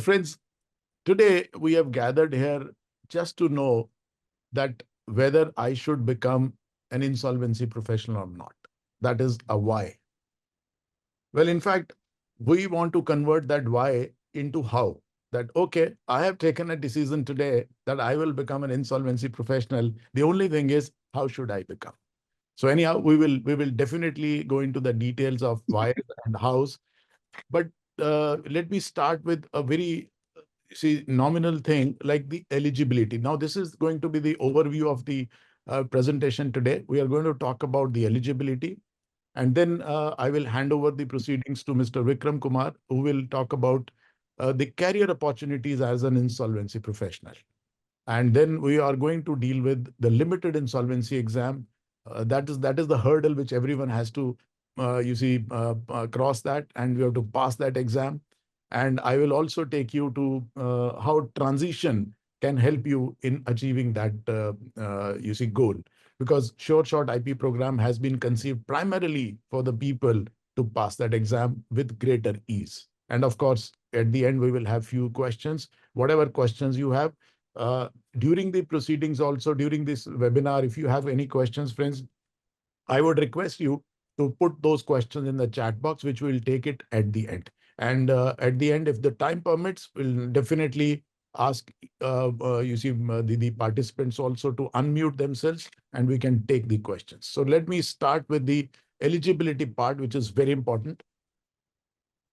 Friends, today we have gathered here just to know that whether I should become an insolvency professional or not. That is a why. Well, in fact, we want to convert that why into how. That, okay, I have taken a decision today that I will become an insolvency professional. The only thing is, how should I become? So anyhow, we will definitely go into the details of why and hows. But let me start with a very nominal thing like the eligibility. Now, this is going to be the overview of the presentation today. We are going to talk about the eligibility, and then I will hand over the proceedings to Mr. Vikram Kumar, who will talk about the career opportunities as an insolvency professional. And then we are going to deal with the limited insolvency exam. That is the hurdle which everyone has to cross that, and we have to pass that exam. And I will also take you to how transition can help you in achieving that goal, because Sure Shot IP program has been conceived primarily for the people to pass that exam with greater ease. And of course, at the end we will have few questions. Whatever questions you have, uh, during the proceedings, also during this webinar, if you have any questions, friends, I would request you to put those questions in the chat box, which we'll take it at the end. And at the end, if the time permits, we'll definitely ask the participants also to unmute themselves, and we can take the questions. So let me start with the eligibility part, which is very important.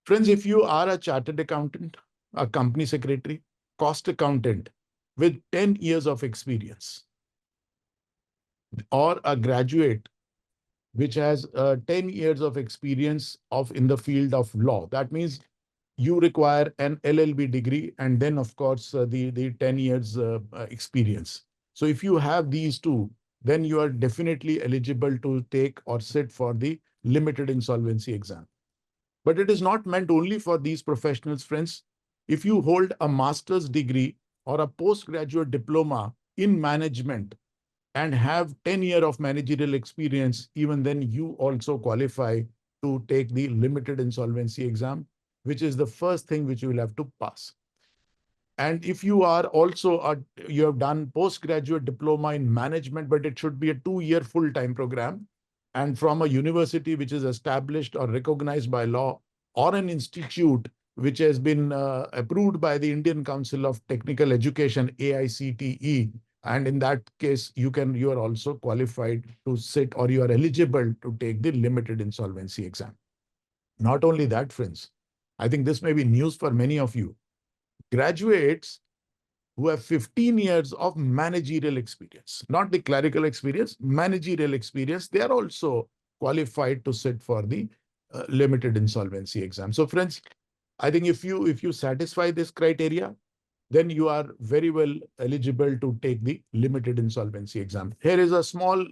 Friends, if you are a chartered accountant, a company secretary, cost accountant with 10 years of experience, or a graduate which has 10 years of experience of in the field of law, that means you require an LLB degree, and then of course the 10 years experience. So if you have these two, then you are definitely eligible to take or sit for the limited insolvency exam. But it is not meant only for these professionals, friends. If you hold a master's degree or a postgraduate diploma in management and have 10 years of managerial experience, even then you also qualify to take the limited insolvency exam, which is the first thing which you will have to pass. And if you are also you have done postgraduate diploma in management, but it should be a 2-year full-time program, and from a university which is established or recognized by law, or an institute which has been approved by the Indian Council of Technical Education, AICTE, and in that case, you are also qualified to sit, or you are eligible to take the limited insolvency exam. Not only that, friends, I think this may be news for many of you. Graduates who have 15 years of managerial experience, not the clerical experience, managerial experience, they are also qualified to sit for the limited insolvency exam. So friends, I think if you satisfy this criteria, then you are very well eligible to take the limited insolvency exam. Here is a small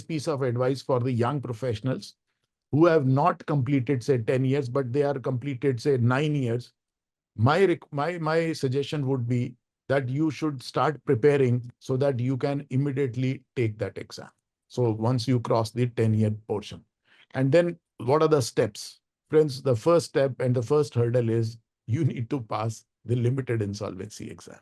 piece of advice for the young professionals who have not completed, say, 10 years, but they are completed, say, 9 years. My suggestion would be that you should start preparing so that you can immediately take that exam. So once you cross the 10-year portion. And then what are the steps? Friends, the first step and the first hurdle is you need to pass the limited insolvency exam.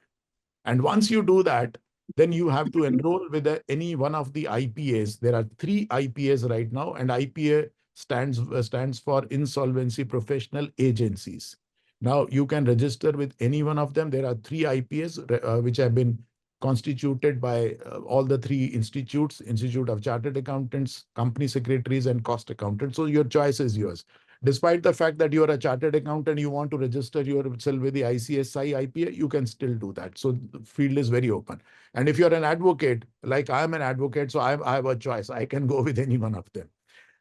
And once you do that, then you have to enroll with any one of the IPAs. There are 3 IPAs right now, and IPA stands for Insolvency Professional Agencies. Now, you can register with any one of them. There are 3 IPAs which have been constituted by all the 3 institutes: Institute of Chartered Accountants, Company Secretaries, and Cost Accountants. So your choice is yours. Despite the fact that you are a chartered accountant, you want to register yourself with the ICSI IPA, you can still do that. So the field is very open. And if you're an advocate, like I am an advocate, so I have a choice. I can go with any one of them.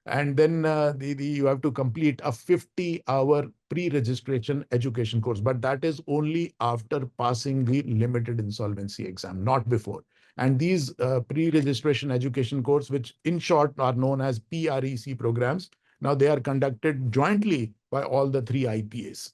And then you have to complete a 50-hour pre-registration education course, but that is only after passing the limited insolvency exam, not before. And these pre-registration education course, which in short are known as PREC programs, now they are conducted jointly by all the 3 IPAs.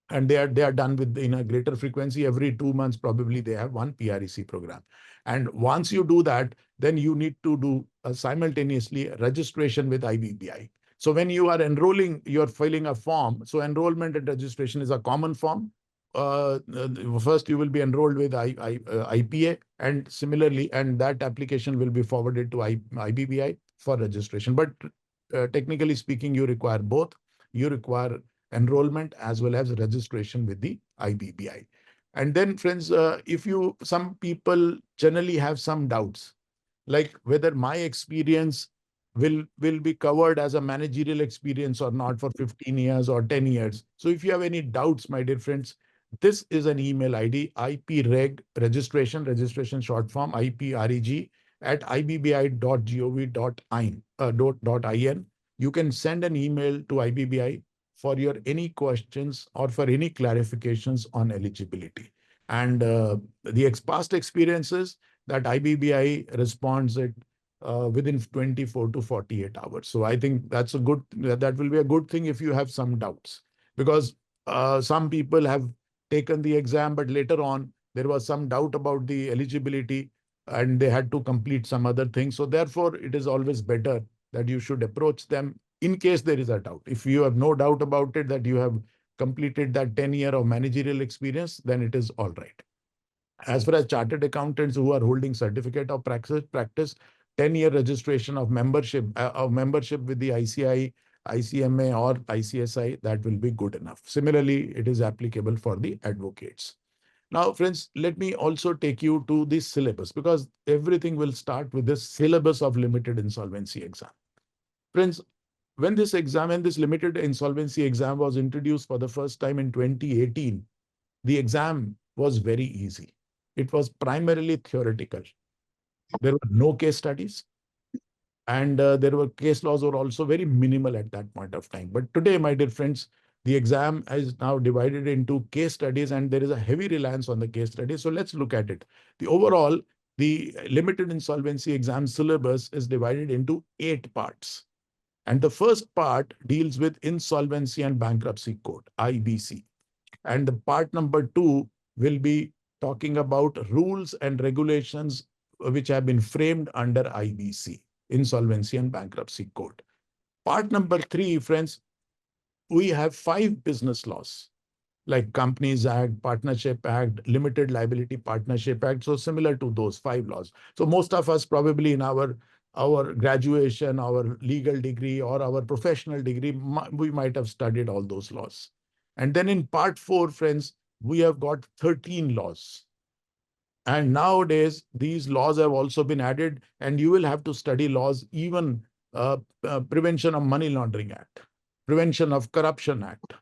And they are done with in a greater frequency. Every 2 months, probably they have one PREC program. And once you do that, then you need to do simultaneously registration with IBPI. So when you are enrolling, you're filling a form. So enrollment and registration is a common form. First, you will be enrolled with IPA, and similarly, and that application will be forwarded to IBBI for registration. But technically speaking, you require both. You require enrollment as well as registration with the IBBI. And then, friends, if you, some people generally have some doubts, like whether my experience will be covered as a managerial experience or not for 15 years or 10 years. So if you have any doubts, my dear friends, this is an email ID, ipreg registration short form, ipreg at ibbi.gov.in. You can send an email to IBBI for your any questions or for any clarifications on eligibility. And the past experiences that IBBI responds it within 24 to 48 hours. So I think that's a good, that will be a good thing if you have some doubts, because some people have taken the exam, but later on there was some doubt about the eligibility and they had to complete some other things. So therefore, it is always better that you should approach them in case there is a doubt. If you have no doubt about it, that you have completed that 10-year of managerial experience, then it is all right. As far as chartered accountants who are holding certificate of practice, 10-year registration of membership with the ICI, ICMA or ICSI, that will be good enough. Similarly, it is applicable for the advocates. Now, friends, let me also take you to the syllabus, because everything will start with the syllabus of limited insolvency exam. Friends, when this limited insolvency exam was introduced for the first time in 2018, the exam was very easy. It was primarily theoretical. There were no case studies, and there were case laws were also very minimal at that point of time. But today, my dear friends, the exam is now divided into case studies, and there is a heavy reliance on the case studies. So let's look at it. The limited insolvency exam syllabus is divided into 8 parts. And the first part deals with Insolvency and Bankruptcy Code, IBC. And the part number 2 will be talking about rules and regulations which have been framed under IBC, Insolvency and Bankruptcy Code. Part number 3, friends, we have 5 business laws like Companies Act, Partnership Act, Limited Liability Partnership Act. So similar to those 5 laws. So most of us probably in our graduation, our legal degree or our professional degree, we might have studied all those laws. And then in part 4, friends, we have got 13 laws. And nowadays, these laws have also been added, and you will have to study laws, even Prevention of Money Laundering Act, Prevention of Corruption Act.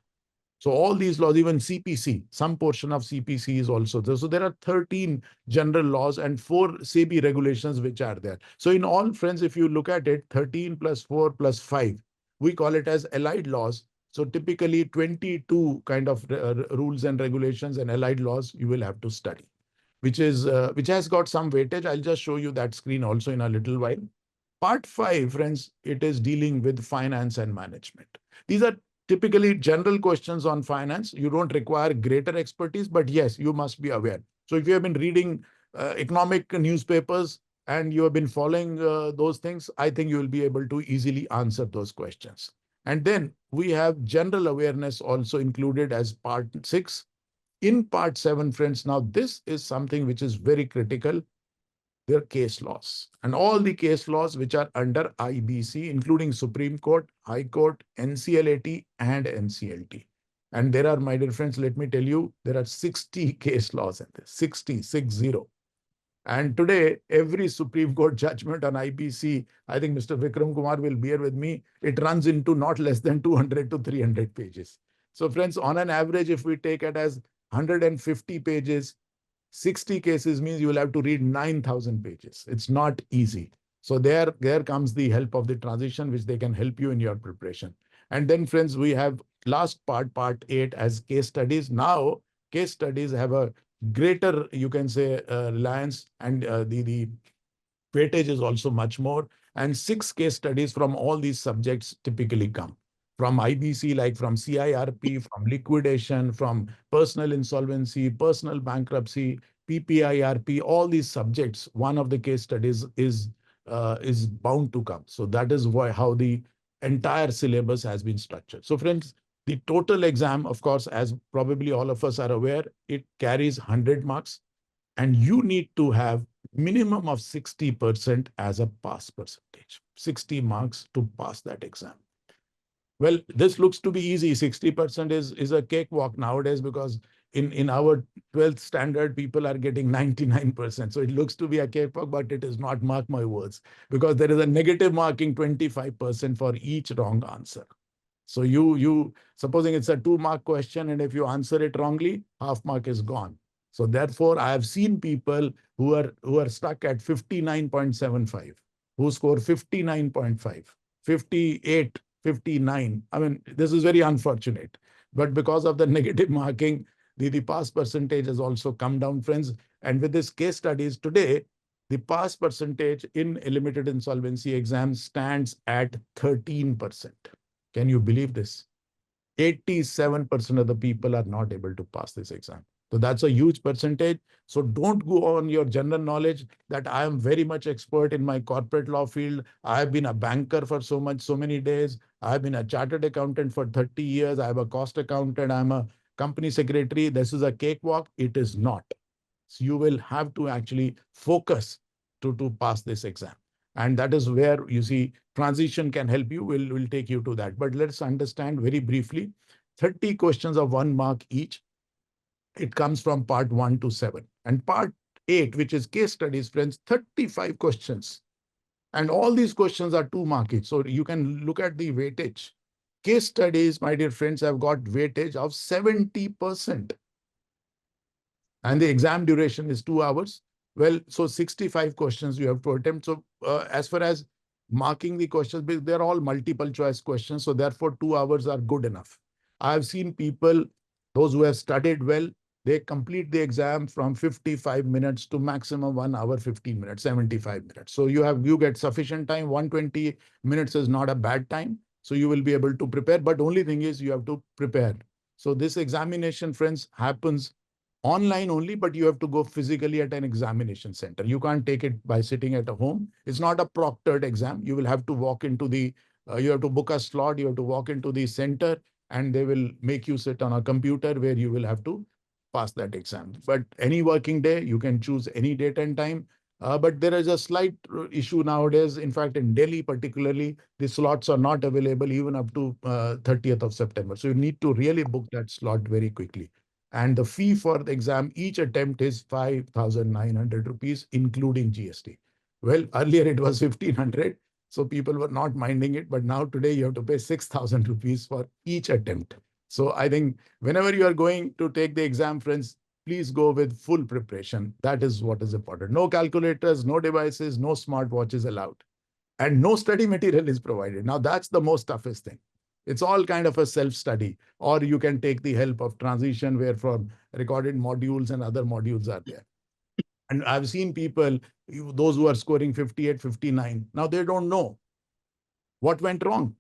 So all these laws, even CPC, some portion of CPC is also there. So there are 13 general laws and 4 SEBI regulations which are there. So in all, friends, if you look at it, 13 plus 4 plus 5, we call it as allied laws. So typically 22 kind of rules and regulations and allied laws you will have to study, which has got some weightage. I'll just show you that screen also in a little while. Part 5, friends, it is dealing with finance and management. These are typically general questions on finance. You don't require greater expertise, but yes, you must be aware. So if you have been reading economic newspapers and you have been following those things, I think you will be able to easily answer those questions. And then we have general awareness also included as part 6. In part 7, friends, now this is something which is very critical. Their case laws and all the case laws which are under IBC, including Supreme Court, High Court, NCLAT, and NCLT. And there are, my dear friends, let me tell you, there are 60 case laws in this, 60. And today, every Supreme Court judgment on IBC, I think Mr. Vikram Kumar will bear with me, it runs into not less than 200 to 300 pages. So friends, on an average, if we take it as 150 pages, 60 cases means you will have to read 9,000 pages. It's not easy. So there comes the help of the transition, which they can help you in your preparation. And then, friends, we have last part 8 as case studies. Now, case studies have a greater, you can say, reliance, and the weightage is also much more. And 6 case studies from all these subjects typically come from IBC, like from CIRP, from liquidation, from personal insolvency, personal bankruptcy, PPIRP, all these subjects. One of the case studies is bound to come. So that is why how the entire syllabus has been structured. So friends, the total exam, of course, as probably all of us are aware, it carries 100 marks, and you need to have minimum of 60% as a pass percentage. 60 marks to pass that exam. Well, this looks to be easy. 60% is a cakewalk nowadays, because in our 12th standard, people are getting 99%. So it looks to be a cakewalk, but it is not, mark my words, because there is a negative marking 25% for each wrong answer. So you supposing it's a 2 mark question, and if you answer it wrongly, half mark is gone. So therefore, I have seen people who are stuck at 59.75, who score 59.5, 58, 59. I mean, this is very unfortunate. But because of the negative marking, the pass percentage has also come down, friends. And with this case studies today, the pass percentage in a limited insolvency exam stands at 13%. Can you believe this? 87% of the people are not able to pass this exam. So that's a huge percentage. So don't go on your general knowledge that I am very much expert in my corporate law field. I have been a banker for so many days. I have been a chartered accountant for 30 years. I have a cost accountant. I'm a company secretary. This is a cakewalk. It is not. So you will have to actually focus to pass this exam. And that is where you see transition can help you. We'll take you to that. But let's understand very briefly. 30 questions of 1 mark each. It comes from part 1 to 7. And part 8, which is case studies, friends, 35 questions. And all these questions are 2 mark each. So you can look at the weightage. Case studies, my dear friends, have got weightage of 70%. And the exam duration is 2 hours. Well, so 65 questions you have to attempt. So as far as marking the questions, they're all multiple choice questions. So therefore, 2 hours are good enough. I've seen people, those who have studied well, they complete the exam from 55 minutes to maximum 1 hour, 15 minutes, 75 minutes. So you get sufficient time. 120 minutes is not a bad time. So you will be able to prepare. But only thing is you have to prepare. So this examination, friends, happens online only, but you have to go physically at an examination center. You can't take it by sitting at a home. It's not a proctored exam. You will have to walk into you have to book a slot, you have to walk into the center, and they will make you sit on a computer where you will have to pass that exam. But any working day, you can choose any date and time. But there is a slight issue nowadays. In fact, in Delhi particularly, the slots are not available even up to 30th of September. So you need to really book that slot very quickly. And the fee for the exam, each attempt is 5,900 rupees, including GST. Well, earlier it was 1,500, so people were not minding it. But now today you have to pay 6,000 rupees for each attempt. So I think whenever you are going to take the exam, friends, please go with full preparation. That is what is important. No calculators, no devices, no smartwatches allowed. And no study material is provided. Now that's the most toughest thing. It's all kind of a self-study, or you can take the help of transition where from recorded modules and other modules are there. And I've seen people, those who are scoring 58, 59, now they don't know what went wrong,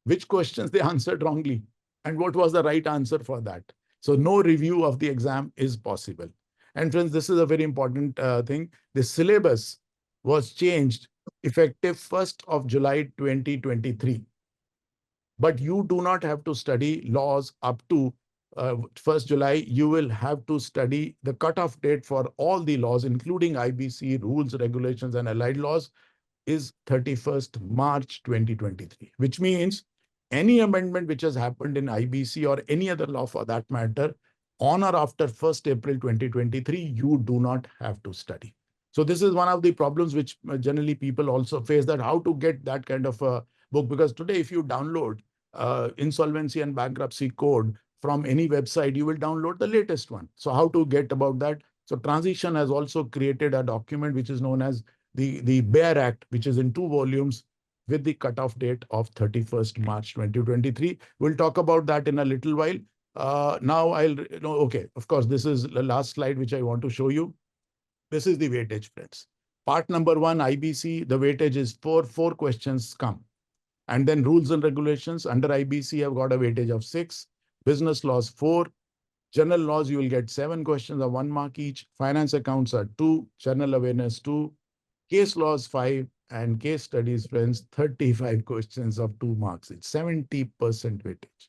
which questions they answered wrongly, and what was the right answer for that. So no review of the exam is possible. And friends, this is a very important thing. The syllabus was changed effective 1st of July 2023. But you do not have to study laws up to 1st July. You will have to study the cutoff date for all the laws, including IBC, rules, regulations, and allied laws, is 31st March 2023, which means any amendment which has happened in IBC or any other law for that matter, on or after 1st April 2023, you do not have to study. So this is one of the problems which generally people also face, that how to get that kind of a book. Because today, if you download insolvency and bankruptcy code from any website, you will download the latest one. So how to get about that? So transition has also created a document which is known as the Bear Act, which is in 2 volumes with the cutoff date of 31st March 2023. We'll talk about that in a little while. Now okay, of course, this is the last slide which I want to show you. This is the weightage, friends. Part number 1, IBC, the weightage is 4. 4 questions come. And then rules and regulations under IBC have got a weightage of 6. Business laws 4. General laws, you will get 7 questions of 1 mark each. Finance accounts are 2. General awareness 2. Case laws 5 and case studies, friends, 35 questions of 2 marks. It's 70% weightage.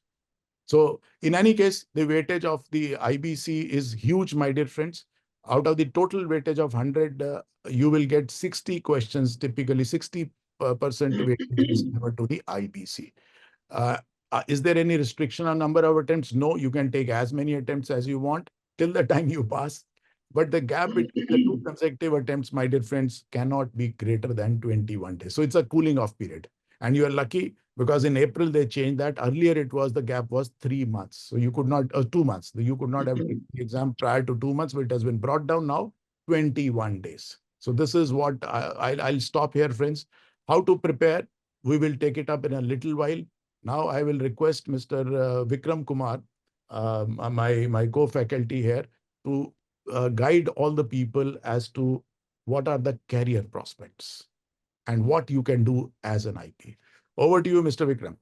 So in any case, the weightage of the IBC is huge, my dear friends. Out of the total weightage of 100, you will get 60 questions, typically 60% weightage is given to the IBC. Uh, is there any restriction on number of attempts? No, you can take as many attempts as you want till the time you pass. But the gap between the two consecutive attempts, my dear friends, cannot be greater than 21 days. So it's a cooling off period. And you are lucky because in April they changed that. Earlier it was the gap was 3 months. So you could not, 2 months. You could not have taken the exam prior to 2 months, but it has been brought down now 21 days. So this is what I'll stop here, friends. How to prepare? We will take it up in a little while. Now I will request Mr. Vikram Kumar, my co-faculty here, to guide all the people as to what are the career prospects and what you can do as an IP. Over to you, Mr. Vikram.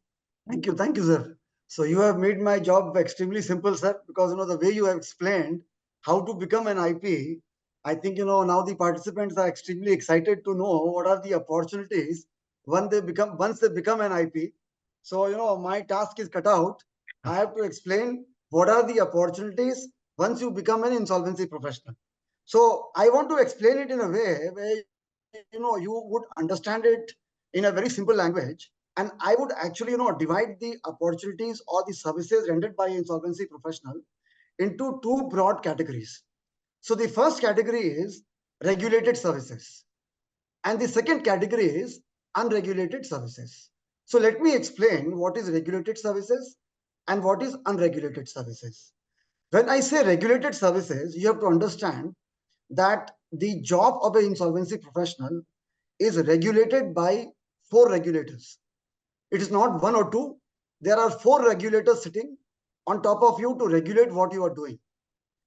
Thank you, sir. So you have made my job extremely simple, sir, because the way you have explained how to become an IP, I think now the participants are extremely excited to know what are the opportunities once they become an IP. So my task is cut out. I have to explain what are the opportunities once you become an insolvency professional. So I want to explain it in a way where you would understand it in a very simple language, and I would actually divide the opportunities or the services rendered by insolvency professional into two broad categories. So the first category is regulated services, and the second category is unregulated services. So let me explain what is regulated services and what is unregulated services. When I say regulated services, you have to understand that the job of an insolvency professional is regulated by four regulators. It is not one or two. There are four regulators sitting on top of you to regulate what you are doing.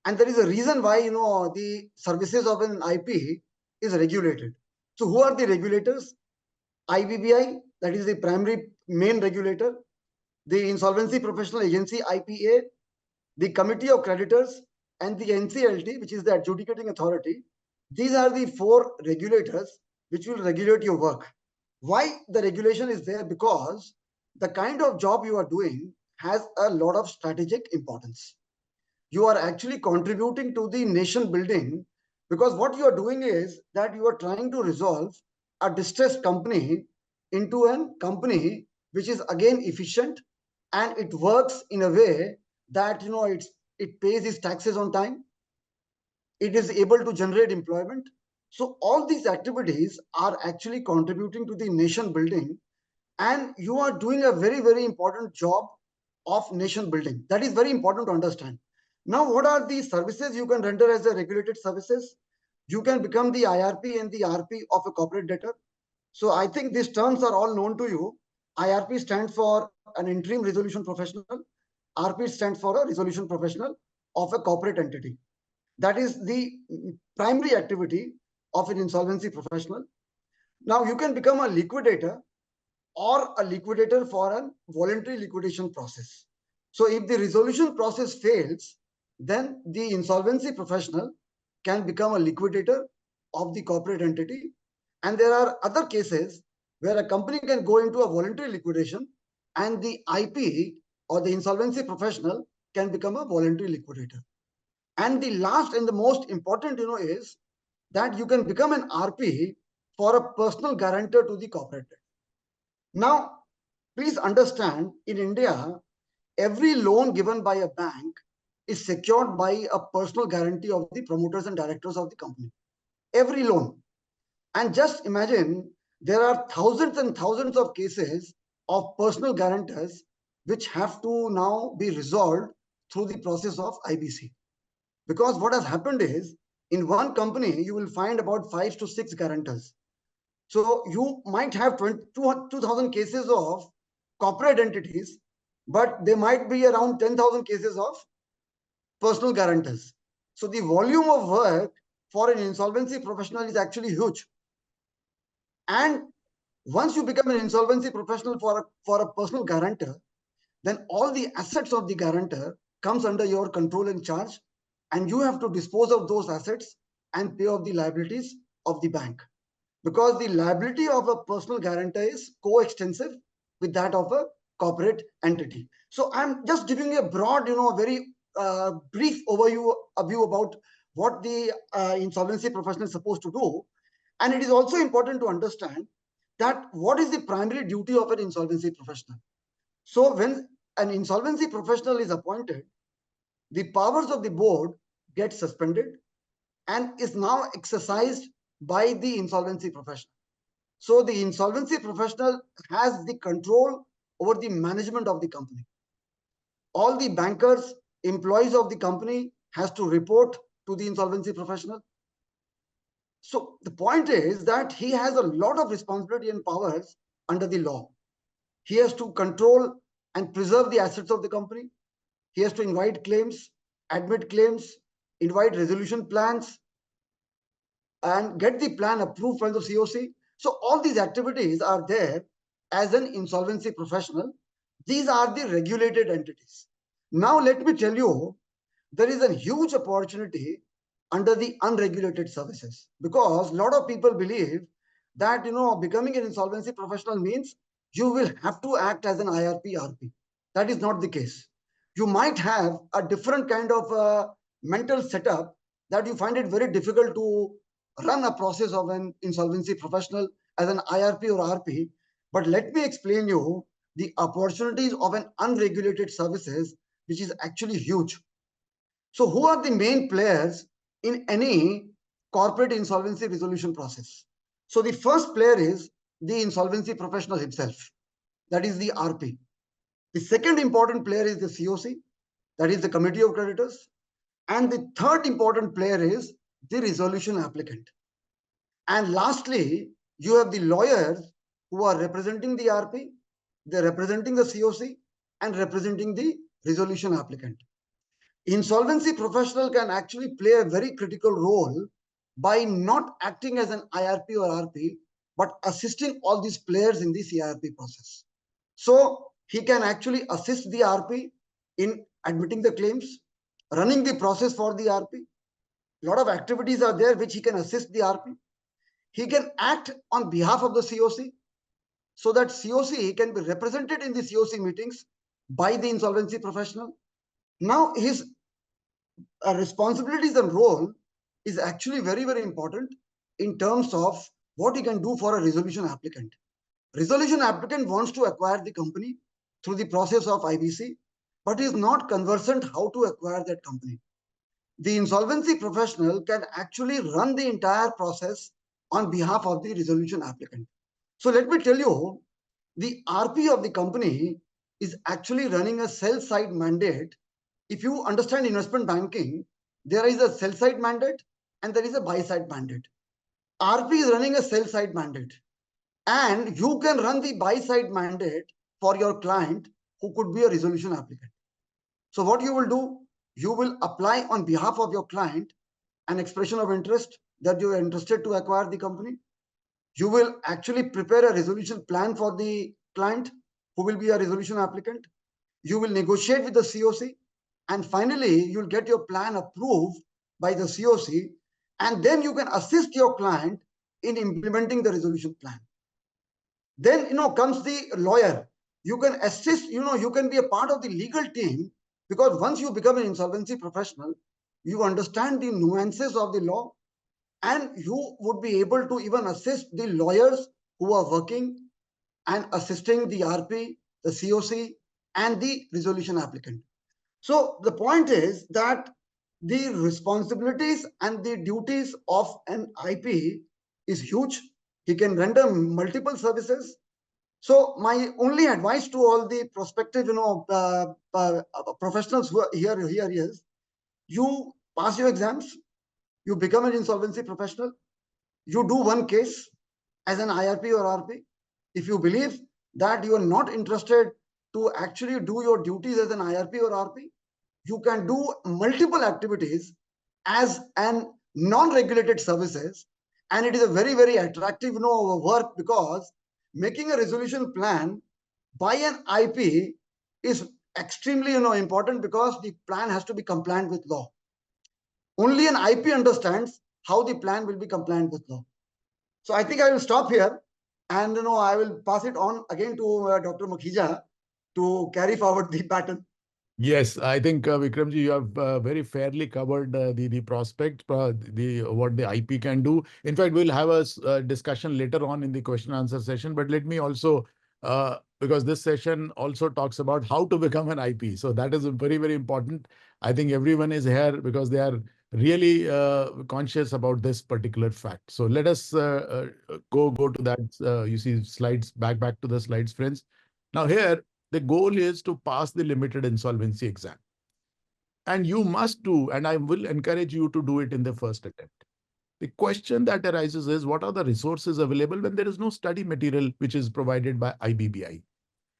And there is a reason why the services of an IP is regulated. So who are the regulators? IBBI, that is the primary main regulator, the Insolvency Professional Agency IPA, the Committee of Creditors, and the NCLT, which is the adjudicating authority. These are the four regulators which will regulate your work. Why the regulation is there? Because the kind of job you are doing has a lot of strategic importance. You are actually contributing to the nation building, because what you are doing is that you are trying to resolve a distressed company into a company which is again efficient, and it works in a way that it pays its taxes on time, it is able to generate employment. So all these activities are actually contributing to the nation building, and you are doing a very important job of nation building. That is very important to understand. Now, what are the services you can render as a regulated services? You can become the IRP and the RP of a corporate debtor. So I think these terms are all known to you. IRP stands for an interim resolution professional. RP stands for a resolution professional of a corporate entity. That is the primary activity of an insolvency professional. Now you can become a liquidator or a liquidator for a voluntary liquidation process. So if the resolution process fails, then the insolvency professional can become a liquidator of the corporate entity. And there are other cases where a company can go into a voluntary liquidation, and the IP or the insolvency professional can become a voluntary liquidator. And the last and the most important, is that you can become an RP for a personal guarantor to the corporate. Now, please understand, in India, every loan given by a bank is secured by a personal guarantee of the promoters and directors of the company. Every loan. And just imagine, there are thousands and thousands of cases of personal guarantors which have to now be resolved through the process of IBC. Because what has happened is, in one company, you will find about 5 to 6 guarantors. So you might have 2,000 cases of corporate entities, but there might be around 10,000 cases of personal guarantors. So the volume of work for an insolvency professional is actually huge. And once you become an insolvency professional for a personal guarantor, then all the assets of the guarantor comes under your control and charge, and you have to dispose of those assets and pay off the liabilities of the bank. because the liability of a personal guarantor is coextensive with that of a corporate entity. So I'm just giving you a broad, very brief overview about what the insolvency professional is supposed to do. And it is also important to understand that what is the primary duty of an insolvency professional. So when an insolvency professional is appointed, the powers of the board get suspended and is now exercised by the insolvency professional. So the insolvency professional has the control over the management of the company. All the bankers, employees of the company has to report to the insolvency professional. So the point is that he has a lot of responsibility and powers under the law. He has to control and preserve the assets of the company. He has to invite claims, admit claims, invite resolution plans, and get the plan approved from the COC. So all these activities are there as an insolvency professional. These are the regulated entities. Now let me tell you, there is a huge opportunity under the unregulated services, because a lot of people believe that becoming an insolvency professional means you will have to act as an IRP RP. That is not the case. You might have a different kind of mental setup, that you find it very difficult to run a process of an insolvency professional as an IRP or RP. But let me explain you the opportunities of an unregulated services, which is actually huge. So who are the main players in any corporate insolvency resolution process? So the first player is the insolvency professional himself, that is the RP. The second important player is the COC, that is the committee of creditors. And the third important player is the resolution applicant. And lastly, you have the lawyers who are representing the RP, they're representing the COC, and representing the resolution applicant. Insolvency professional can actually play a very critical role by not acting as an IRP or RP, but assisting all these players in the CIRP process. So he can actually assist the RP in admitting the claims, running the process for the RP. A lot of activities are there which he can assist the RP. He can act on behalf of the COC, so that COC can be represented in the COC meetings by the insolvency professional. Now his responsibilities and role is actually very, very important in terms of what he can do for a resolution applicant. Resolution applicant wants to acquire the company through the process of IBC, but is not conversant how to acquire that company. The insolvency professional can actually run the entire process on behalf of the resolution applicant. So let me tell you, the RP of the company is actually running a sell-side mandate. If you understand investment banking, there is a sell-side mandate and there is a buy-side mandate. RP is running a sell-side mandate, and you can run the buy-side mandate for your client who could be a resolution applicant. So what you will do, you will apply on behalf of your client an expression of interest that you are interested to acquire the company. You will actually prepare a resolution plan for the client who will be a resolution applicant. You will negotiate with the COC, and finally you'll get your plan approved by the COC, and then you can assist your client in implementing the resolution plan. Then comes the lawyer. You can assist, you can be a part of the legal team, because once you become an insolvency professional, you understand the nuances of the law, and you would be able to even assist the lawyers who are working and assisting the RP, the COC, and the resolution applicant. So the point is that the responsibilities and the duties of an IP is huge. He can render multiple services. So my only advice to all the prospective, professionals who are here is, you pass your exams, you become an insolvency professional, you do one case as an IRP or RP. If you believe that you are not interested to actually do your duties as an IRP or RP, you can do multiple activities as an non-regulated services, and it is a very, very attractive work, because making a resolution plan by an IP is extremely important, because the plan has to be compliant with law. Only an IP understands how the plan will be compliant with law. So I think I will stop here, and I will pass it on again to Dr. Makhija to carry forward the baton. Yes, I think Vikramji, you have very fairly covered the prospect, the what the IP can do. In fact, we'll have a discussion later on in the question answer session. But let me also, because this session also talks about how to become an IP, so that is very very important. I think everyone is here because they are really conscious about this particular fact. So let us go to that. You see slides back to the slides, friends. Now here. The goal is to pass the limited insolvency exam. And you must do, and I will encourage you to do it in the first attempt. The question that arises is what are the resources available when there is no study material which is provided by IBBI?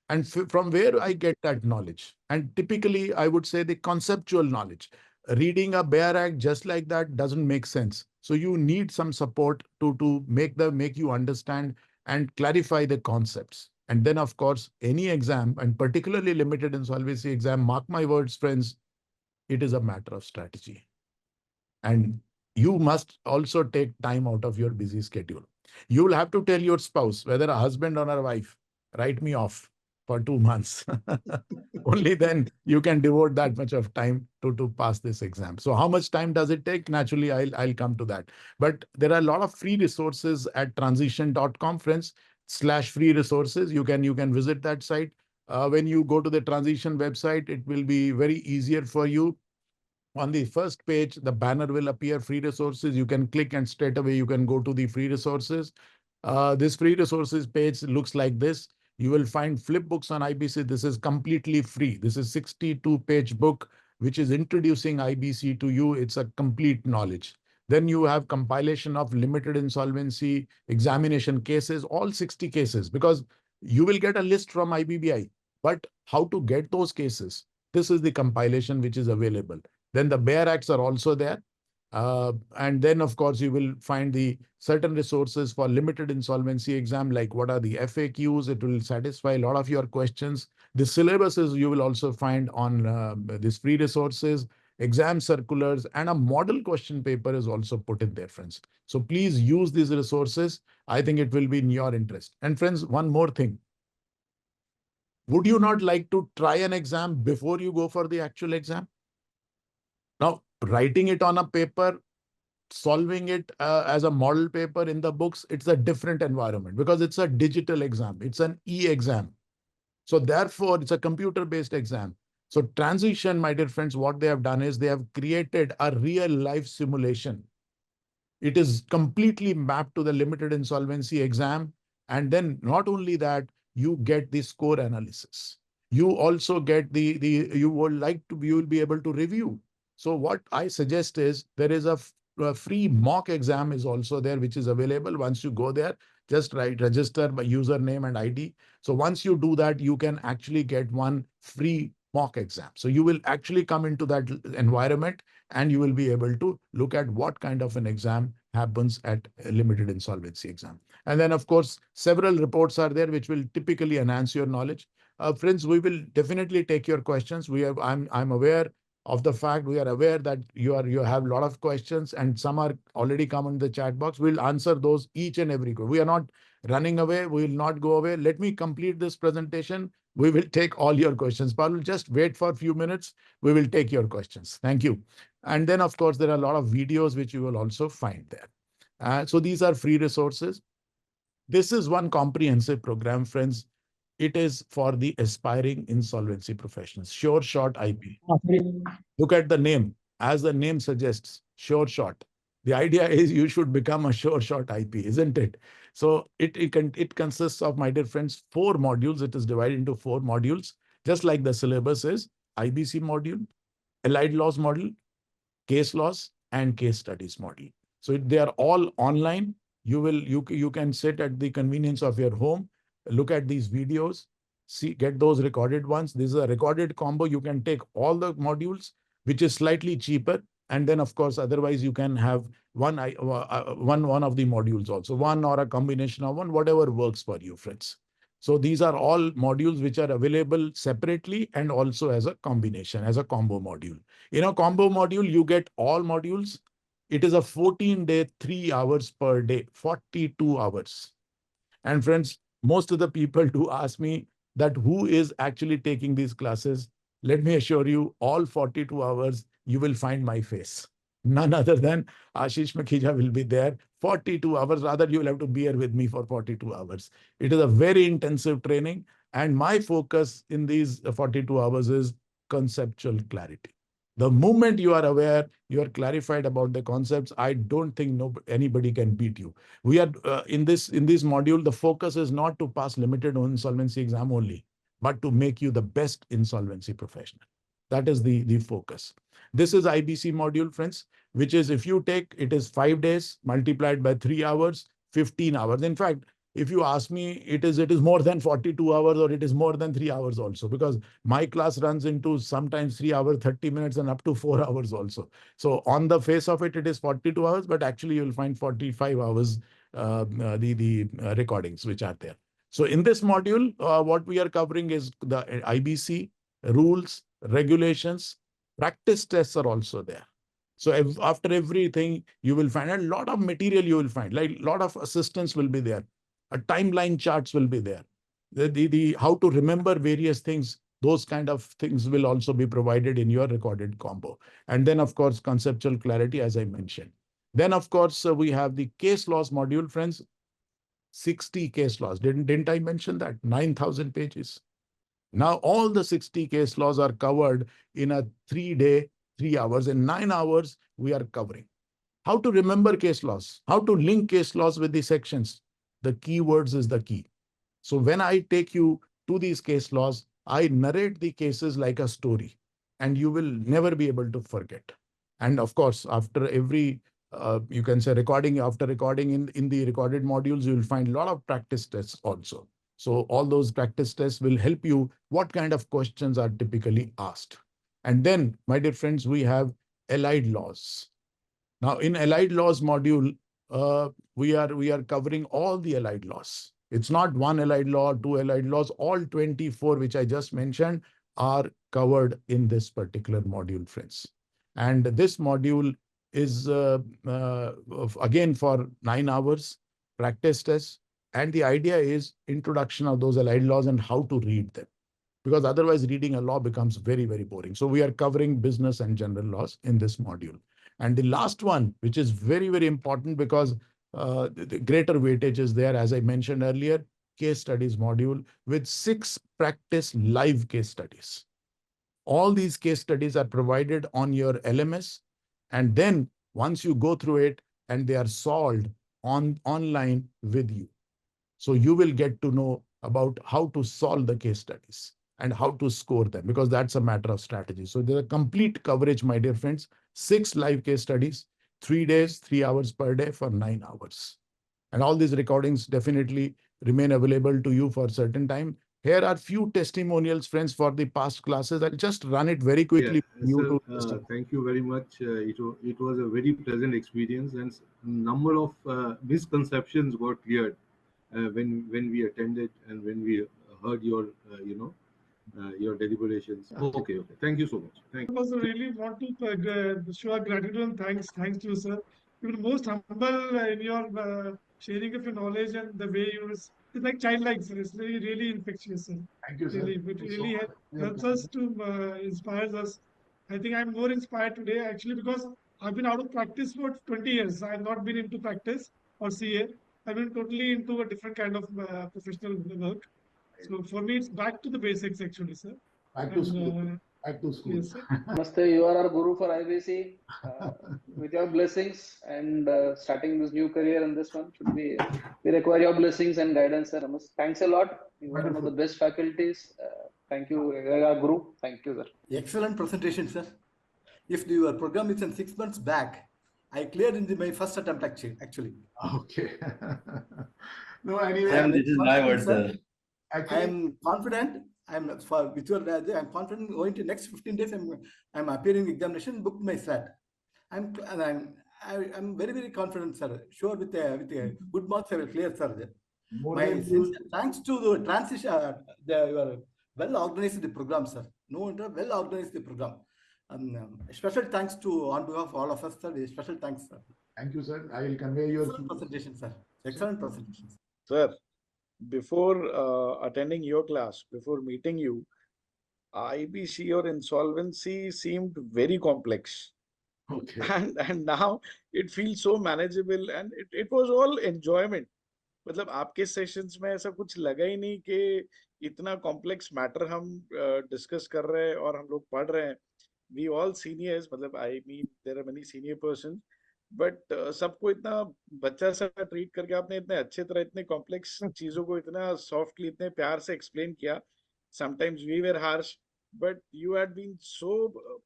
And from where I get that knowledge? And typically, I would say the conceptual knowledge. Reading a bare act just like that doesn't make sense. So you need some support to make you understand and clarify the concepts. And then, of course, any exam, and particularly limited insolvency exam, mark my words, friends, it is a matter of strategy. And you must also take time out of your busy schedule. You will have to tell your spouse, whether a husband or a wife, write me off for 2 months. Only then you can devote that much of time to pass this exam. So how much time does it take? Naturally, I'll come to that. But there are a lot of free resources at transition.com, friends, slash free resources. You can visit that site. When you go to the transition website, it will be very easier for you. On the first page, the banner will appear free resources. You can click and straight away you can go to the free resources. This free resources page looks like this. You will find flip books on IBC. This is completely free. This is 62-page book, which is introducing IBC to you. It's a complete knowledge. Then you have compilation of limited insolvency examination cases, all 60 cases, because you will get a list from IBBI. But how to get those cases? This is the compilation which is available. Then the bare acts are also there. And then, of course, you will find the certain resources for limited insolvency exam, like what are the FAQs. It will satisfy a lot of your questions. The syllabuses you will also find on these free resources, exam circulars, and a model question paper is also put in there, friends. So please use these resources. I think it will be in your interest. And friends, one more thing. Would you not like to try an exam before you go for the actual exam? Now, writing it on a paper, solving it as a model paper in the books, it's a different environment because it's a digital exam. It's an e-exam. So therefore, it's a computer-based exam. So Transition, my dear friends, what they have done is they have created a real life simulation. It is completely mapped to the limited insolvency exam. And then not only that, you get the score analysis. You also get you will be able to review. So what I suggest is there is a free mock exam is also there, which is available. Once you go there, just register by username and ID. So once you do that, you can actually get one free mock exam. So you will actually come into that environment and you will be able to look at what kind of an exam happens at a limited insolvency exam. And then, of course, several reports are there which will typically enhance your knowledge. Friends, we will definitely take your questions. I'm aware of the fact, we are aware that you have a lot of questions and some are already come in the chat box. We'll answer those each and every. We are not running away. We will not go away. Let me complete this presentation. We will take all your questions. Parul, just wait for a few minutes. We will take your questions. Thank you. And then, of course, there are a lot of videos which you will also find there. So these are free resources. This is one comprehensive program, friends. It is for the aspiring insolvency professionals. Sure Shot IP. Look at the name. As the name suggests, Sure Shot. The idea is you should become a Sure Shot IP, isn't it? So it consists of, my dear friends, 4 modules. It is divided into 4 modules, just like the syllabus is: IBC module, Allied Laws module, case laws, and case studies module. So they are all online. You can sit at the convenience of your home, look at these videos, see, get those recorded ones. This is a recorded combo. You can take all the modules, which is slightly cheaper. And then, of course, otherwise you can have one of the modules also, one or a combination of one, whatever works for you, friends. So these are all modules which are available separately and also as a combination, as a combo module. In a combo module, you get all modules It is a 14-day, 3 hours per day, 42 hours. And friends, most of the people do ask me that who is actually taking these classes. Let me assure you, all 42 hours, you will find my face. None other than Ashish Makhija will be there. 42 hours, rather, you will have to bear with me for 42 hours. It is a very intensive training. And my focus in these 42 hours is conceptual clarity. The moment you are aware, you are clarified about the concepts, I don't think anybody can beat you. We are in this module, the focus is not to pass limited insolvency exam only, but to make you the best insolvency professional. That is the focus. This is IBC module, friends, which is, if you take, it is 5 days multiplied by 3 hours, 15 hours. In fact, if you ask me, it is more than 42 hours, or it is more than 3 hours also, because my class runs into sometimes 3 hours, 30 minutes, and up to 4 hours also. So on the face of it, it is 42 hours, but actually you'll find 45 hours the recordings which are there. So in this module, what we are covering is the IBC rules, regulations, practice tests are also there. So after everything, you will find a lot of material. You will find like a lot of assistance will be there. A timeline charts will be there. The how to remember various things. Those kind of things will also be provided in your recorded combo. And then, of course, conceptual clarity, as I mentioned. Then, of course, we have the case laws module, friends. 60 case laws. Didn't I mention that? 9,000 pages. Now, all the 60 case laws are covered in a 3 day, 3 hours. In 9 hours, we are covering how to remember case laws, how to link case laws with the sections. The keywords is the key. So when I take you to these case laws, I narrate the cases like a story, and you will never be able to forget. And of course, after every, you can say recording, after recording in the recorded modules, you will find a lot of practice tests also. So all those practice tests will help you what kind of questions are typically asked. And then, my dear friends, we have allied laws. Now, in allied laws module, we are covering all the allied laws. It's not one allied law, two allied laws. All 24, which I just mentioned, are covered in this particular module, friends. And this module is again for 9 hours practice test. And the idea is introduction of those allied laws and how to read them, because otherwise reading a law becomes very, very boring. So we are covering business and general laws in this module. And the last one, which is very, very important, because the greater weightage is there, as I mentioned earlier, case studies module with 6 practice live case studies. All these case studies are provided on your LMS. And then once you go through it, and they are solved online with you. So you will get to know about how to solve the case studies and how to score them, because that's a matter of strategy. So there's a complete coverage, my dear friends. 6 live case studies, 3 days, 3 hours per day for 9 hours. And all these recordings definitely remain available to you for a certain time. Here are few testimonials, friends, for the past classes. I'll just run it very Yeah, quickly for you sir, to listen. thank you very much. It was a very pleasant experience, and number of misconceptions got cleared when we attended and when we heard your your deliberations. Okay. Okay, okay. Thank you so much. Thank you. Also really want to show our gratitude and thanks to you, sir. You were most humble in your sharing of your knowledge, and the way you it's like childlike, sir. It's really infectious, sir. Thank you, sir. Really, Thank it you so really much. We helps appreciate us it. to inspires us. I think I'm more inspired today actually because I've been out of practice for 20 years. I've not been into practice or CA. I've been totally into a different kind of professional work. So for me, it's back to the basics actually, sir. Back to And school. Back to school. yes, sir. Namaste, you are our guru for IBC. With your blessings and starting this new career in this one, should be we require your blessings and guidance, sir. Thanks a lot. You are one of the Wonderful. best faculties. Thank you, our guru. Thank you, sir. Excellent presentation, sir. If your program is in 6 months back, I cleared in my first attempt actually. Okay. No, anyway, I am Same, very this is my confident, word, sir. sir. I actually, am confident. I'm for with your I'm confident going to next 15 days. I'm appearing examination, booked my SAT. I'm very confident, sir. Sure, with a good marks I will clear, sir. more My than sincere you, thanks to the transition. You are well organized the program, sir. No wonder well organized the program. Special thanks to on behalf of all of us, sir. Special thanks, sir. Thank you, sir. I will convey your Excellent presentation, sir. Sir. Excellent presentation. Sir, before attending your class, before meeting you, IBC or insolvency seemed very complex. Okay. And now it feels so manageable and it was all enjoyment. मतलब आपके sessions में ऐसा कुछ लगा ही नहीं कि इतना complex matter हम डिस्कस कर रहे हैं और हम लोग पढ़ रहे हैं. वी ऑल सीनियर्स, मतलब I mean there are many senior person, but सबको इतना बच्चा सा ट्रीट करके आपने इतने अच्छे तरह इतने कॉम्प्लेक्स चीजों को इतना सॉफ्टली इतने प्यार से एक्सप्लेन किया. Sometimes we were harsh, but you had been so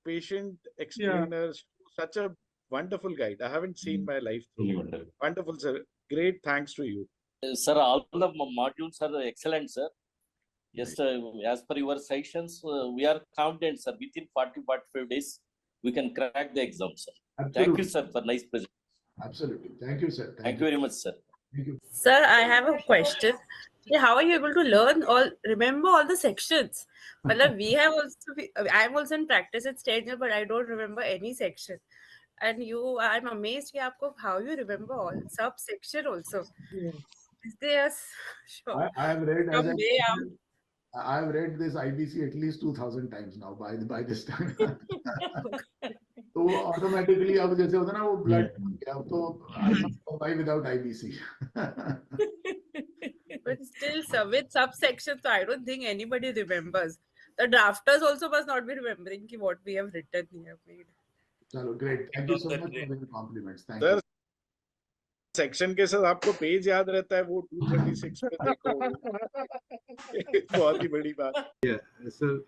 patient Yeah. explainer, such a wonderful guide. I haven't seen my life through. Wonderful, sir. Great thanks to you. Sir, all the modules are excellent, sir. Just as per your sessions, we are confident, sir. Within 40-45 days, we can crack the exam, sir. Absolutely. Thank you, sir, for nice presentation. Absolutely. Thank you, sir. Thank you very much, sir. Thank you. Sir, I have a question. How are you able to remember all the sections? Matlab, I'm also in practice at stage, but I don't remember any section. And I'm amazed how you remember all subsection also. Yes. Is there sure? I have read, as I Someday mentioned, I have read this IBC at least 2000 times now by this time. तो automatically अब जैसे होता है ना वो blood अब तो I can't survive without IBC. But still, with subsections, so I don't think anybody remembers. The drafters also must not be remembering what we have written here. चलो great. Thank you so much for the compliments. Thank Sir, you. Section के साथ आपको page याद रहता है, वो 236 पे देखो. बहुत ही बड़ी बात. Yeah, sir.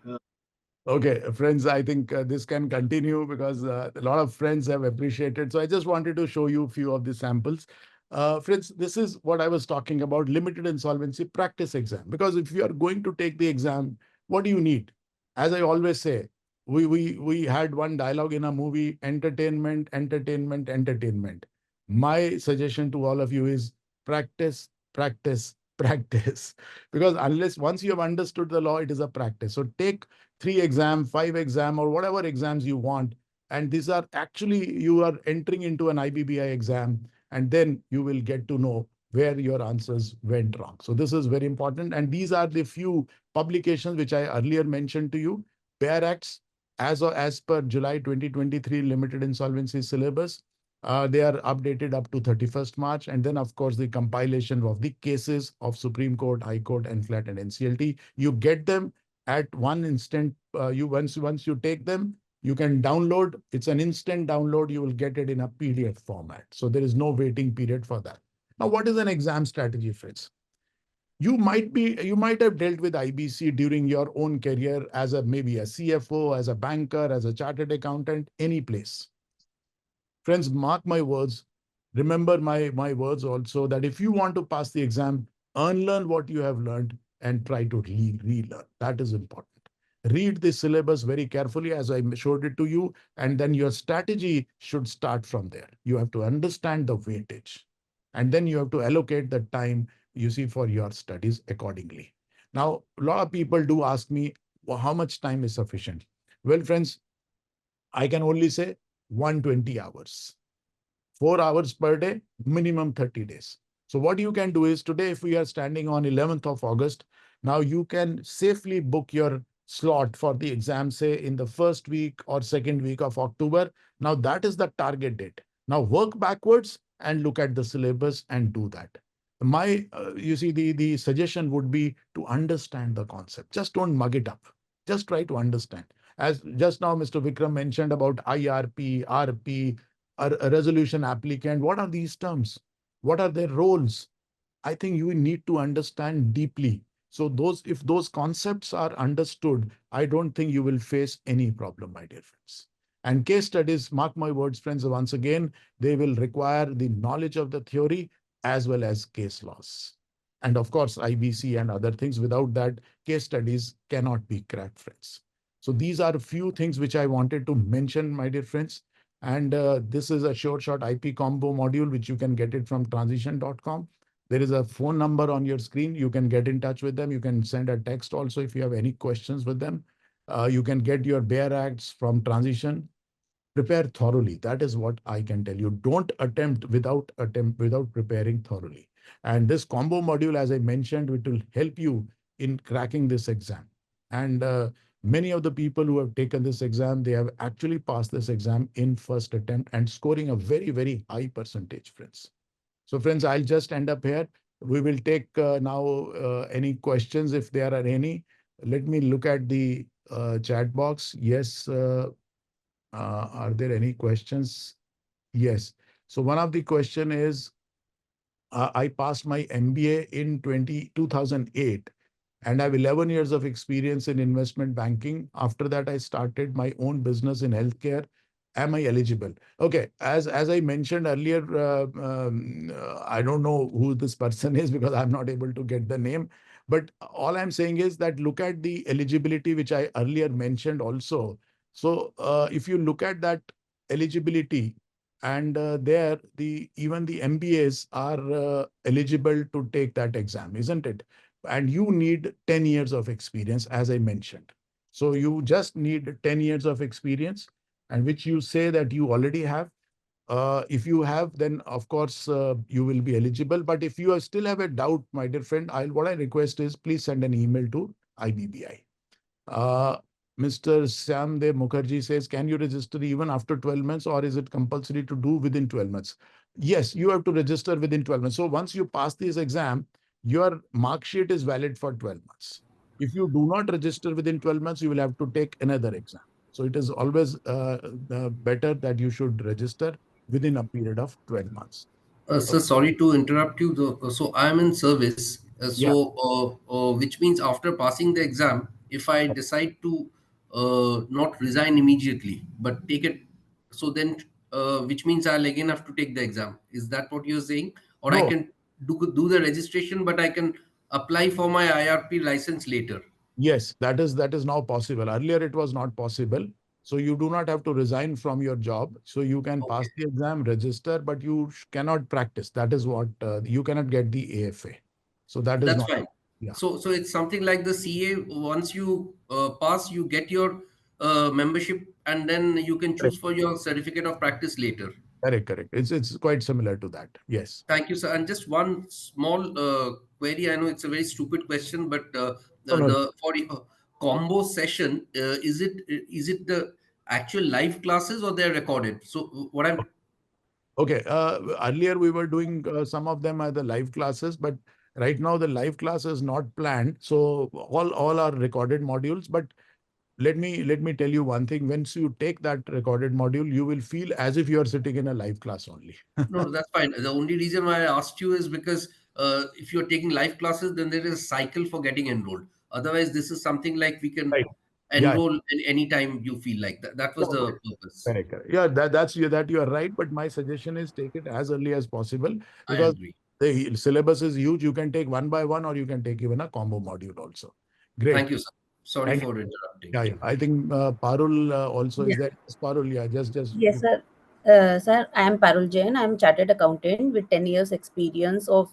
Okay, friends, I think this can continue because a lot of friends have appreciated. So I just wanted to show you a few of the samples. Friends, this is what I was talking about, limited insolvency practice exam. Because if you are going to take the exam, what do you need? As I always say, we had one dialogue in a movie, entertainment, entertainment, entertainment. My suggestion to all of you is practice, practice, practice. Because unless once you have understood the law, it is a practice. So take 3 exam, 5 exam, or whatever exams you want. And these are actually, you are entering into an IBBI exam, and then you will get to know where your answers went wrong. So this is very important. And these are the few publications which I earlier mentioned to you. Bear Acts, as per July 2023 limited insolvency syllabus. They are updated up to 31st March. And then, of course, the compilation of the cases of Supreme Court, High Court, NCLAT, and NCLT. You get them at one instant. Once you take them, you can download. It's an instant download. You will get it in a PDF format. So there is no waiting period for that. Now, what is an exam strategy, friends? You might have dealt with IBC during your own career as maybe a CFO, as a banker, as a chartered accountant, any place. Friends, mark my words. Remember my words also, that if you want to pass the exam, unlearn what you have learned and try to relearn. That is important. Read the syllabus very carefully as I showed it to you, and then your strategy should start from there. You have to understand the weightage, and then you have to allocate the time, you see, for your studies accordingly. Now, a lot of people do ask me, well, how much time is sufficient? Well, friends, I can only say 120 hours. 4 hours per day, minimum 30 days. So what you can do is, today, if we are standing on 11th of August, now you can safely book your slot for the exam, say in the first week or second week of October. Now that is the target date. Now work backwards and look at the syllabus and do that. You see, the suggestion would be to understand the concept. Just don't mug it up. Just try to understand. As just now Mr. Vikram mentioned about IRP, RP, a resolution applicant. What are these terms? What are their roles? I think you need to understand deeply. So if those concepts are understood, I don't think you will face any problem, my dear friends. And case studies, mark my words, friends, once again, they will require the knowledge of the theory as well as case laws. And of course, IBC and other things. Without that, case studies cannot be cracked, friends. So these are a few things which I wanted to mention, my dear friends. And this is a short IP combo module, which you can get it from transition.com. There is a phone number on your screen. You can get in touch with them. You can send a text also if you have any questions with them. You can get your bare acts from transition. Prepare thoroughly. That is what I can tell you. Don't attempt without preparing thoroughly. And this combo module, as I mentioned, it will help you in cracking this exam. And many of the people who have taken this exam, they have actually passed this exam in first attempt and scoring a very, very high percentage, friends. So, friends, I'll just end up here. We will take now any questions if there are any. Let me look at the chat box. Yes. Are there any questions? Yes. So one of the question is, I passed my MBA in 2008 and I have 11 years of experience in investment banking. After that, I started my own business in healthcare. Am I eligible? Okay, as I mentioned earlier, I don't know who this person is because I'm not able to get the name. But all I'm saying is that look at the eligibility which I earlier mentioned also. So if you look at that eligibility, and there the even the MBAs are eligible to take that exam, isn't it? And you need 10 years of experience, as I mentioned. So you just need 10 years of experience, and which you say that you already have. If you have, then of course you will be eligible. But if you still have a doubt, my dear friend, what I request is please send an email to IBBI. Uh, Mr. Samdev Mukherjee says, can you register even after 12 months or is it compulsory to do within 12 months? Yes, you have to register within 12 months. So once you pass this exam, your mark sheet is valid for 12 months. If you do not register within 12 months, you will have to take another exam. So it is always better that you should register within a period of 12 months. Sir, sorry to interrupt you. Though. So I am in service. Yeah. Which means after passing the exam, if I decide to not resign immediately, but take it, so then, which means I'll again have to take the exam. Is that what you're saying? Or I No, can do the registration, but I can apply for my IRP license later. yes, that is now possible. Earlier, it was not possible. So you do not have to resign from your job. So you can pass Okay, the exam, register, but you cannot practice. That is what you cannot get the AFA. So that is that's not. fine. Yeah, So it's something like the CA. Once you pass, you get your membership, and then you can correct, choose for your certificate of practice later. correct, correct. It's quite similar to that. Yes. Thank you, sir. And just one small query. I know it's a very stupid question, but No, no. the for the combo session, is it the actual live classes or they're recorded? So what I'm Okay. Earlier we were doing some of them as the live classes, but right now the live class is not planned. So all are recorded modules. But let me tell you one thing. Once you take that recorded module, you will feel as if you are sitting in a live class only. No, that's fine. The only reason why I asked you is because if you're taking live classes, then there is a cycle for getting enrolled. Otherwise, this is something like we can Right. Yeah. enroll any time you feel like that. That was No, the purpose. correct, correct. Yeah, that you are right. But my suggestion is take it as early as possible I because agree. the syllabus is huge. You can take one by one, or you can take even a combo module also. Great. Thank you, sir. Sorry Thank you. for interrupting. Yeah, yeah. I think Parul also is Yes, there. Yes, Parul, yeah, just yes, sir. Sir, I am Parul Jain. I am chartered accountant with 10 years experience of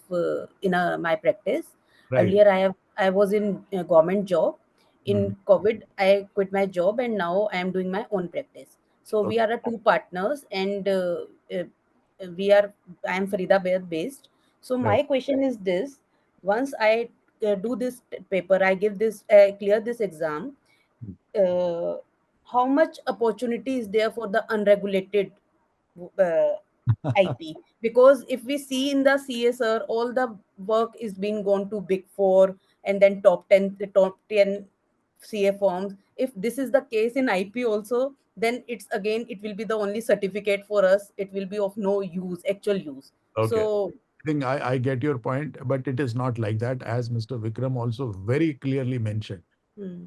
in my practice. right. Earlier, I was in a government job. Mhm. In COVID, I quit my job and now I am doing my own practice. So we Okay. are a two partners and uh, we are. I am Faridabad based. So Right. my question is this: once I do this paper, I give this clear this exam. Mm. uh, how much opportunity is there for the unregulated uh, IP? Because if we see in the CSR, all the work is being gone to Big Four and then top 10 CA firms. If this is the case in IP also, then it's again it will be the only certificate for us. It will be of no use, actual use. Okay. So I think I get your point, but it is not like that, as Mr. Vikram also very clearly mentioned. hmm,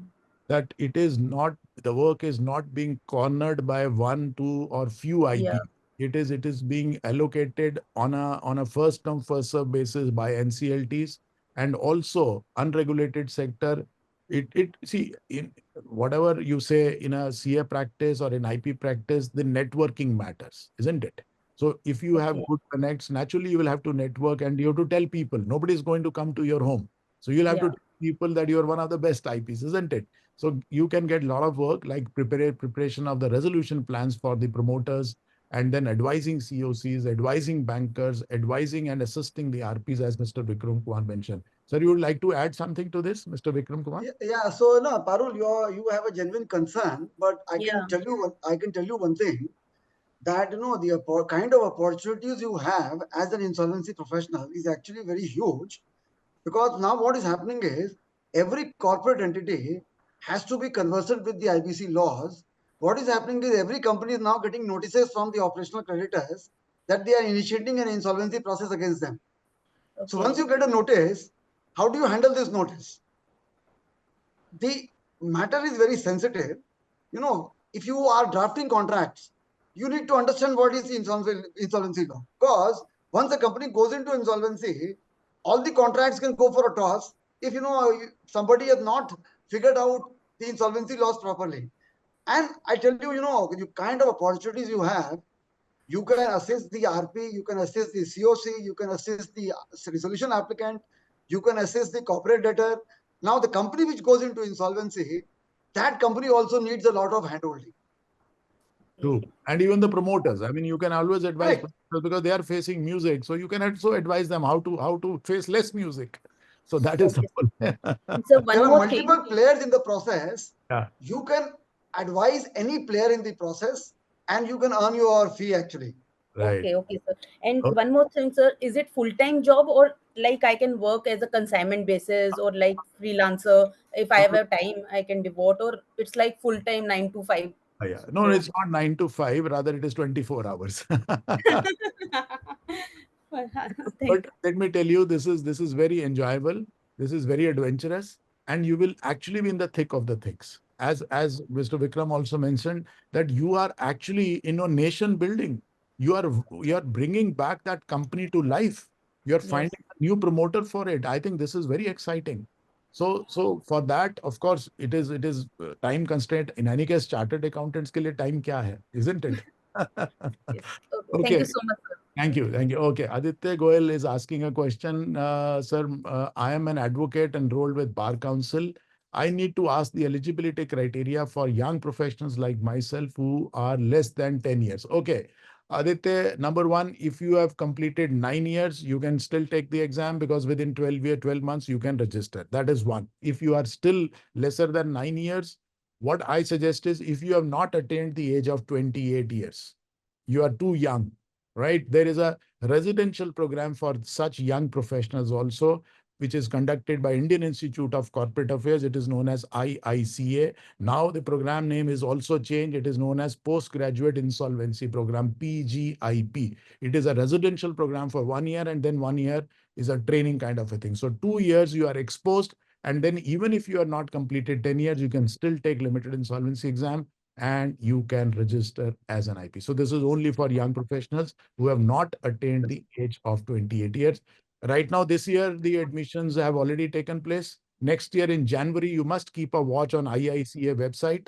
That it is not, the work is not being cornered by one, two, or few yeah, IP. It is being allocated on a first come first serve basis by NCLTs, and also unregulated sector. It see, in whatever you say in a CA practice or in IP practice, the networking matters, isn't it? So if you have okay, good connects, naturally you will have to network and you have to tell people. Nobody is going to come to your home. So you'll have to yeah, tell people that you're one of the best IPs, isn't it? So you can get a lot of work like preparation of the resolution plans for the promoters, and then advising COCs, advising bankers, advising and assisting the RPs, as Mr. Vikram Kumar mentioned. Sir, you would like to add something to this, Mr. Vikram Kumar? Yeah. So no, Parul, you have a genuine concern, but Yeah. I can tell you one thing, that the kind of opportunities you have as an insolvency professional is actually very huge, because now what is happening is every corporate entity has to be conversant with the IBC laws. What is happening is every company is now getting notices from the operational creditors that they are initiating an insolvency process against them. So once Okay. you get a notice, how do you handle this notice? The matter is very sensitive. If you are drafting contracts, you need to understand what is insolvency law. Because once a company goes into insolvency, all the contracts can go for a toss if somebody has not figured out the insolvency laws properly. And I tell you, the kind of opportunities you have, you can assist the RP, you can assist the COC, you can assist the resolution applicant, you can assist the corporate debtor. Now, the company which goes into insolvency, that company also needs a lot of handholding. True. And even the promoters. I mean, you can always advise Correct. promoters because they are facing music. So you can also advise them how to face less music. So that is the Okay. whole. So There one are more thing. multiple players in the process. Yeah, You can advise any player in the process and you can earn your fee actually. right. Okay, okay, sir. And Okay. one more thing, sir, is it full-time job, or like I can work as a consignment basis or like freelancer? If I have a time, I can devote, or it's like full-time 9 to 5 Yeah. No, job. it's not 9 to 5, rather it is 24 hours. Thank But let me tell you, this is very enjoyable. This is very adventurous, and you will actually be in the thick of the things. As Mr. Vikram also mentioned, that you are actually in a nation building. You are bringing back that company to life. You are Yes. finding a new promoter for it. I think this is very exciting. So for that, of course, it is time constraint. In any case, chartered accountants के लिए time क्या है, isn't it? Yes. Okay. Thank you Okay. so much, sir. Thank you. Thank you. Okay. Aditya Goel is asking a question. Sir, I am an advocate enrolled with Bar Council. I need to ask the eligibility criteria for young professionals like myself who are less than 10 years. Okay. Aditya, number one, if you have completed 9 years, you can still take the exam because within 12 months, you can register. That is one. If you are still lesser than 9 years, what I suggest is if you have not attained the age of 28 years, you are too young, right? There is a residential program for such young professionals also, which is conducted by Indian Institute of Corporate Affairs. It is known as IICA. Now the program name is also changed. It is known as Postgraduate Insolvency Program, PGIP. It is a residential program for 1 year, and then 1 year is a training kind of a thing. So 2 years you are exposed, and then even if you are not completed 10 years, you can still take limited insolvency exam and you can register as an IP. So this is only for young professionals who have not attained the age of 28 years. Right now, this year, the admissions have already taken place. Next year in January, you must keep a watch on IICA website.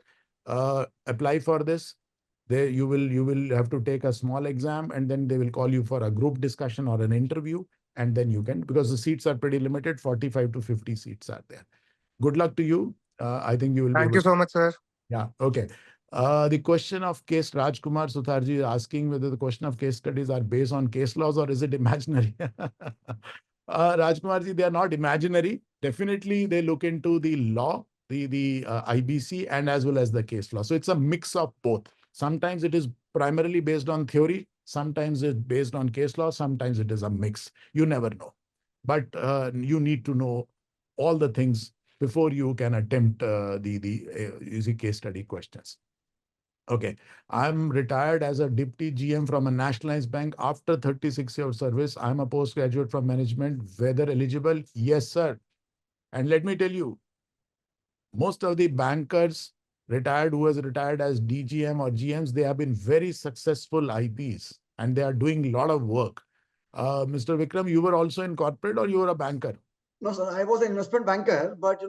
Apply for this. There you will have to take a small exam, and then they will call you for a group discussion or an interview, and then you can, because the seats are pretty limited, 45 to 50 seats are there. Good luck to you. I think you will be Thank able you to. so much, sir. Yeah, okay. The question of case, Rajkumar Sutharji is asking whether the question of case studies are based on case laws or is it imaginary? Rajkumar ji, they are not imaginary. Definitely, they look into the law, the IBC, and as well as the case law. So it's a mix of both. Sometimes it is primarily based on theory, sometimes it's based on case law, sometimes it is a mix. You never know. But you need to know all the things before you can attempt the easy case study questions. Okay, I'm retired as a deputy GM from a nationalized bank after 36 years of service. I'm a postgraduate from management. Whether eligible? Yes, sir. And let me tell you, most of the bankers retired who has retired as DGM or GMs, they have been very successful IPs and they are doing a lot of work. Mr. Vikram, you were also in corporate or you were a banker? No, sir, I was an investment banker, but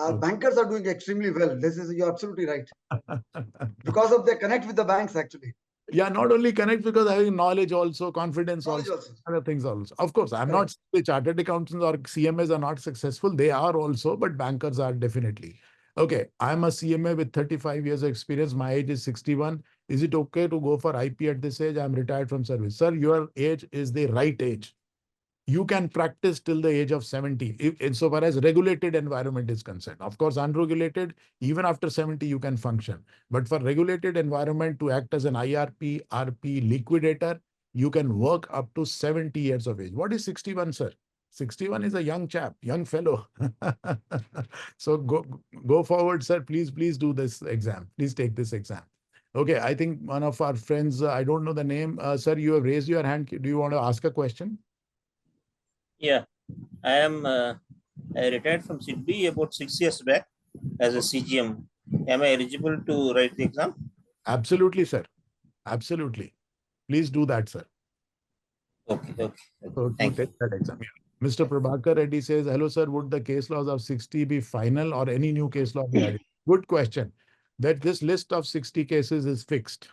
Oh. bankers are doing extremely well. You're absolutely right. Because of their connect with the banks, actually. Yeah, not only connect because having knowledge also, confidence Knowledge also, also. other things also. Of course, I'm not Correct. saying the chartered accountants or CMAs are not successful. They are also, but bankers are definitely. Okay, I'm a CMA with 35 years of experience. My age is 61. Is it okay to go for IP at this age? I'm retired from service. Sir, your age is the right age. You can practice till the age of 70, insofar as regulated environment is concerned. Of course, unregulated, even after 70, you can function. But for regulated environment to act as an IRP, RP liquidator, you can work up to 70 years of age. What is 61, sir? 61 is a young chap, young fellow. So go forward, sir. Please do this exam. Please take this exam. Okay, I think one of our friends, I don't know the name. Sir, you have raised your hand. Do you want to ask a question? Yeah, I retired from Sydney about 6 years back as a CGM. Am I eligible to write the exam? Absolutely, sir. Absolutely. Please do that, sir. Okay. So to Thank you. take that exam. Yeah. Mr. Prabhakar Reddy says, hello, sir. Would the case laws of 60 be final or any new case law be added? Good question. That this list of 60 cases is fixed.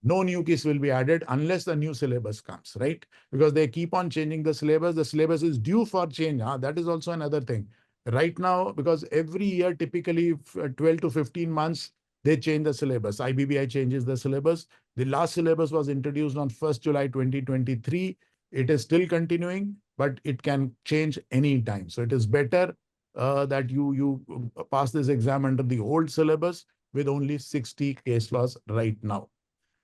No new case will be added unless the new syllabus comes, right? Because they keep on changing the syllabus. The syllabus is due for change. That is also another thing. Right now, because every year, typically 12 to 15 months, they change the syllabus. IBBI changes the syllabus. The last syllabus was introduced on 1st July 2023. It is still continuing, but it can change any time. So it is better that you pass this exam under the old syllabus with only 60 case laws right now.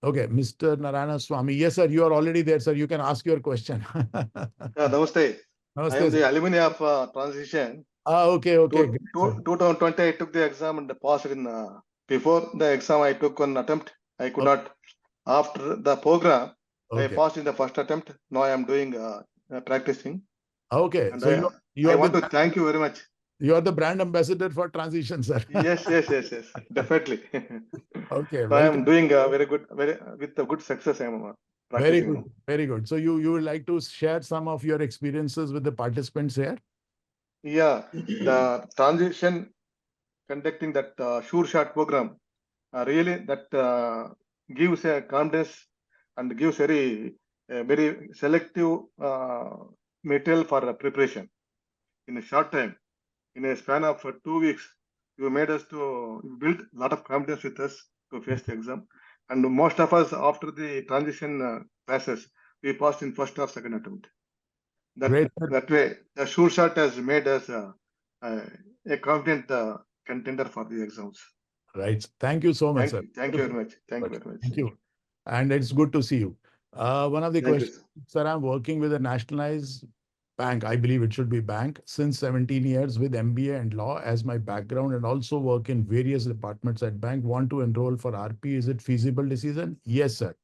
Okay, Mr. Narayana Swami. Yes, sir, you are already there, sir. You can ask your question. Yeah, namaste. I Namaste, am sir. the alumni of transition. Okay. Great, sir. 2020, I took the exam and passed in. Before the exam, I took one attempt. I could Okay. not. After the program, I Okay. passed in the first attempt. Now I am doing practicing. Okay. And So you I are want to the thank you very much. brand ambassador for transition, sir. Yes, definitely. Okay, So I welcome. am doing very good, with a good success. I am Very practicing good. now. Very good. So you would like to share some of your experiences with the participants here? Yeah, the transition conducting that sure shot program really that gives a confidence and gives very selective material for preparation in a short time. In a span of 2 weeks, you made us to build a lot of confidence with us to face the exam. And most of us, after the transition classes, we passed in first or second attempt. Great, sir. That way, the sure shot has made us uh, a confident contender for the exams. Right. Thank you so much, sir. Thank you very much. Thank you very much. Thank you. And it's good to see you. One of the Thank you, questions, sir, I'm working with a nationalized bank. I believe it should be bank since 17 years with MBA and law as my background and also work in various departments at bank. Want to enroll for RP. Is it feasible decision? Yes, sir.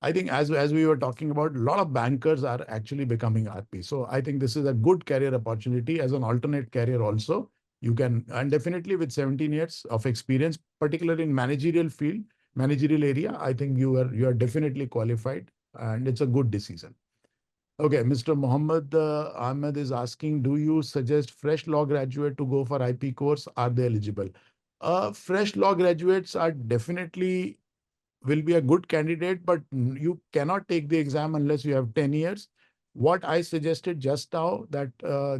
I think as we were talking about, a lot of bankers are actually becoming RP. So I think this is a good career opportunity as an alternate career also. You can, and definitely with 17 years of experience, particularly in managerial field, managerial area, I think you are definitely qualified and it's a good decision. Okay, Mr. Mohammed Ahmed is asking, do you suggest fresh law graduate to go for IP course? Are they eligible? Fresh law graduates are definitely will be a good candidate, but you cannot take the exam unless you have 10 years. What I suggested just now that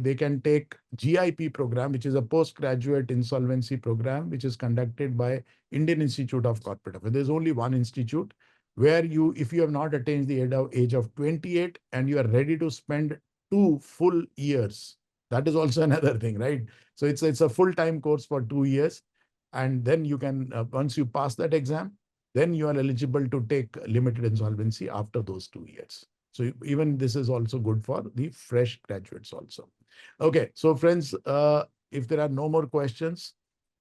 they can take GIP program, which is a postgraduate insolvency program, which is conducted by Indian Institute of Corporate Affairs. There's only one institute where if you have not attained the age of 28 and you are ready to spend 2 full years, that is also another thing, right? So it's a full-time course for 2 years. And then you can, once you pass that exam, then you are eligible to take limited insolvency after those 2 years. So even this is also good for the fresh graduates also. Okay, so friends, if there are no more questions,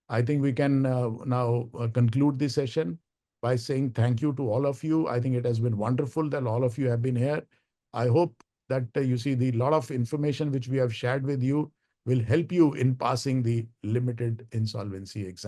I think we can now conclude the session by saying thank you to all of you. I think it has been wonderful that all of you have been here. I hope that you see the lot of information which we have shared with you will help you in passing the limited insolvency exam.